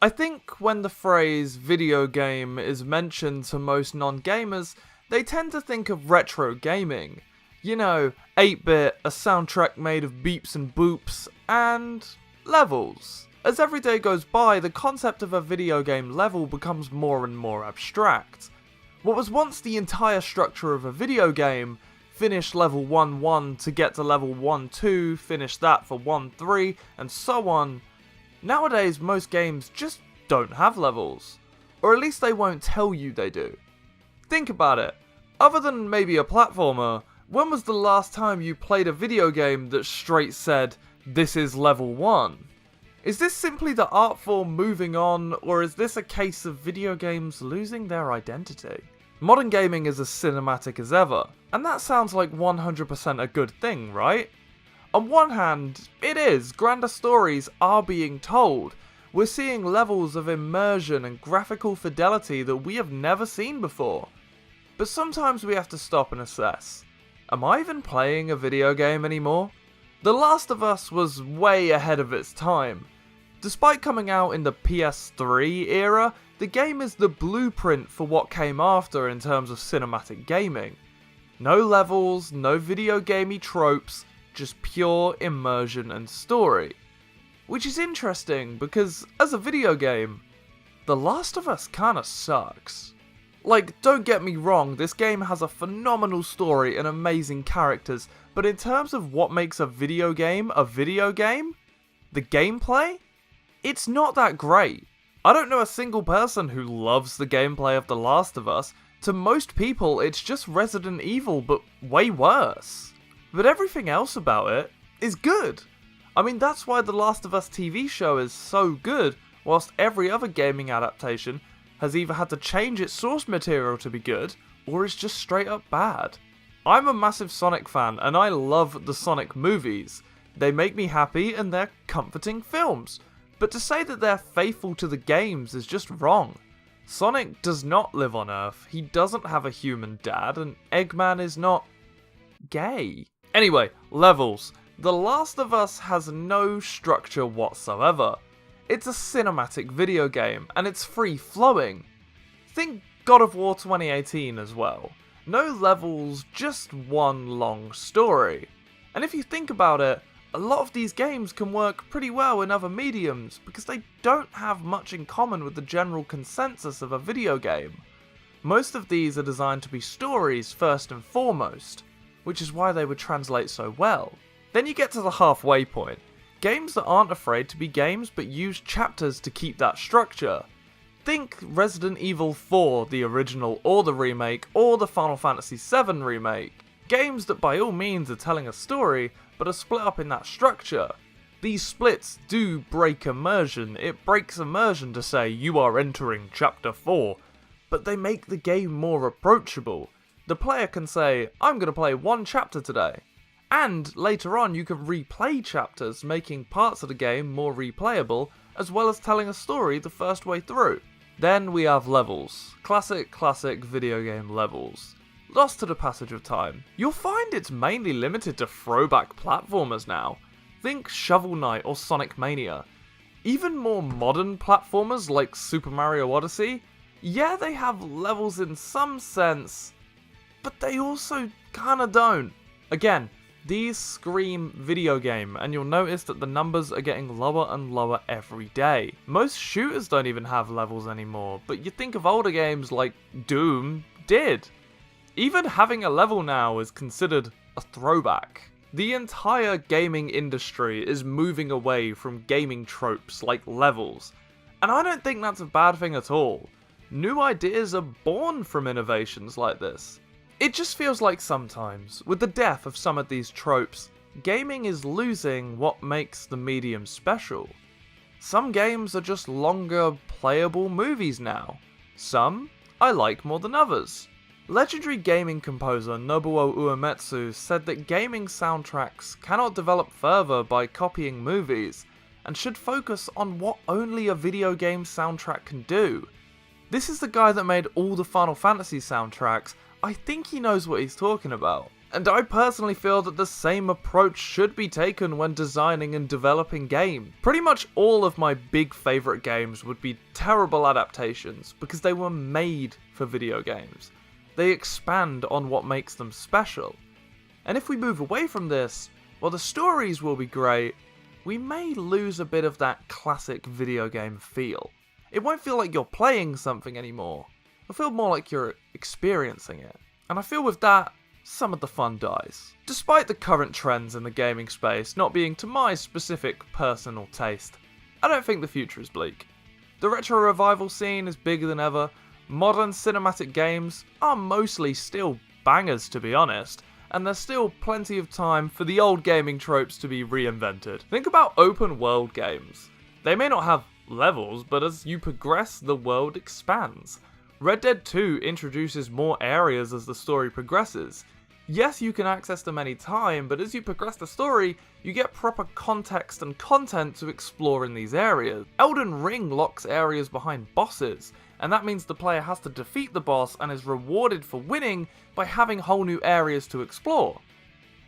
I think when the phrase video game is mentioned to most non-gamers, they tend to think of retro gaming. You know, 8-bit, a soundtrack made of beeps and boops, and levels. As every day goes by, the concept of a video game level becomes more and more abstract. What was once the entire structure of a video game, finish level 1-1 to get to level 1-2, finish that for 1-3, and so on. Nowadays, most games just don't have levels. Or at least they won't tell you they do. Think about it. Other than maybe a platformer, when was the last time you played a video game that straight said, "This is level 1"? Is this simply the art form moving on, or is this a case of video games losing their identity? Modern gaming is as cinematic as ever, and that sounds like 100% a good thing, right? On one hand, it is, grander stories are being told. We're seeing levels of immersion and graphical fidelity that we have never seen before. But sometimes we have to stop and assess. Am I even playing a video game anymore? The Last of Us was way ahead of its time. Despite coming out in the PS3 era, the game is the blueprint for what came after in terms of cinematic gaming. No levels, no video gamey tropes, just pure immersion and story. Which is interesting because, as a video game, The Last of Us kinda sucks. Like, don't get me wrong, this game has a phenomenal story and amazing characters, but in terms of what makes a video game, the gameplay? It's not that great. I don't know a single person who loves the gameplay of The Last of Us. To most people, it's just Resident Evil, but way worse. But everything else about it is good. I mean, that's why The Last of Us TV show is so good, whilst every other gaming adaptation has either had to change its source material to be good, or is just straight up bad. I'm a massive Sonic fan, and I love the Sonic movies. They make me happy, and they're comforting films. But to say that they're faithful to the games is just wrong. Sonic does not live on Earth, he doesn't have a human dad, and Eggman is not gay. Anyway, levels. The Last of Us has no structure whatsoever. It's a cinematic video game, and it's free-flowing. Think God of War 2018 as well. No levels, just one long story. And if you think about it, a lot of these games can work pretty well in other mediums because they don't have much in common with the general consensus of a video game. Most of these are designed to be stories first and foremost, which is why they would translate so well. Then you get to the halfway point. Games that aren't afraid to be games but use chapters to keep that structure. Think Resident Evil 4, the original, or the remake, or the Final Fantasy VII remake. Games that by all means are telling a story, but are split up in that structure. These splits do break immersion. It breaks immersion to say you are entering chapter 4, but they make the game more approachable. The player can say, I'm going to play one chapter today. And later on you can replay chapters, making parts of the game more replayable, as well as telling a story the first way through. Then we have levels. Classic video game levels. Lost to the passage of time. You'll find it's mainly limited to throwback platformers now. Think Shovel Knight or Sonic Mania. Even more modern platformers like Super Mario Odyssey, yeah, they have levels in some sense, but they also kinda don't. Again, these scream video game, and you'll notice that the numbers are getting lower and lower every day. Most shooters don't even have levels anymore, but you think of older games like Doom did. Even having a level now is considered a throwback. The entire gaming industry is moving away from gaming tropes like levels, and I don't think that's a bad thing at all. New ideas are born from innovations like this. It just feels like sometimes, with the death of some of these tropes, gaming is losing what makes the medium special. Some games are just longer, playable movies now. Some I like more than others. Legendary gaming composer Nobuo Uematsu said that gaming soundtracks cannot develop further by copying movies, and should focus on what only a video game soundtrack can do. This is the guy that made all the Final Fantasy soundtracks. I think he knows what he's talking about. And I personally feel that the same approach should be taken when designing and developing games. Pretty much all of my big favourite games would be terrible adaptations because they were made for video games. They expand on what makes them special. And if we move away from this, while the stories will be great, we may lose a bit of that classic video game feel. It won't feel like you're playing something anymore. It'll feel more like you're experiencing it. And I feel with that, some of the fun dies. Despite the current trends in the gaming space not being to my specific personal taste, I don't think the future is bleak. The retro revival scene is bigger than ever, modern cinematic games are mostly still bangers to be honest, and there's still plenty of time for the old gaming tropes to be reinvented. Think about open world games. They may not have levels, but as you progress, the world expands. Red Dead 2 introduces more areas as the story progresses. Yes, you can access them anytime, but as you progress the story, you get proper context and content to explore in these areas. Elden Ring locks areas behind bosses, and that means the player has to defeat the boss and is rewarded for winning by having whole new areas to explore.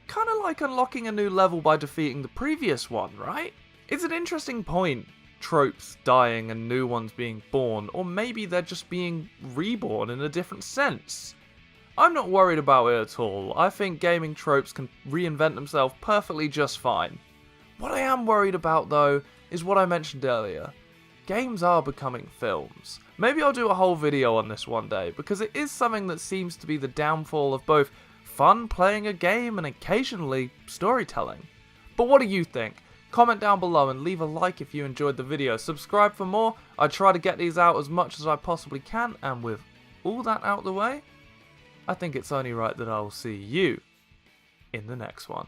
Kinda like unlocking a new level by defeating the previous one, right? It's an interesting point. Tropes dying and new ones being born, or maybe they're just being reborn in a different sense. I'm not worried about it at all. I think gaming tropes can reinvent themselves perfectly just fine. What I am worried about though is what I mentioned earlier. Games are becoming films. Maybe I'll do a whole video on this one day because it is something that seems to be the downfall of both fun playing a game and occasionally storytelling. But what do you think? Comment down below and leave a like if you enjoyed the video. Subscribe for more. I try to get these out as much as I possibly can, and with all that out the way, I think it's only right that I will see you in the next one.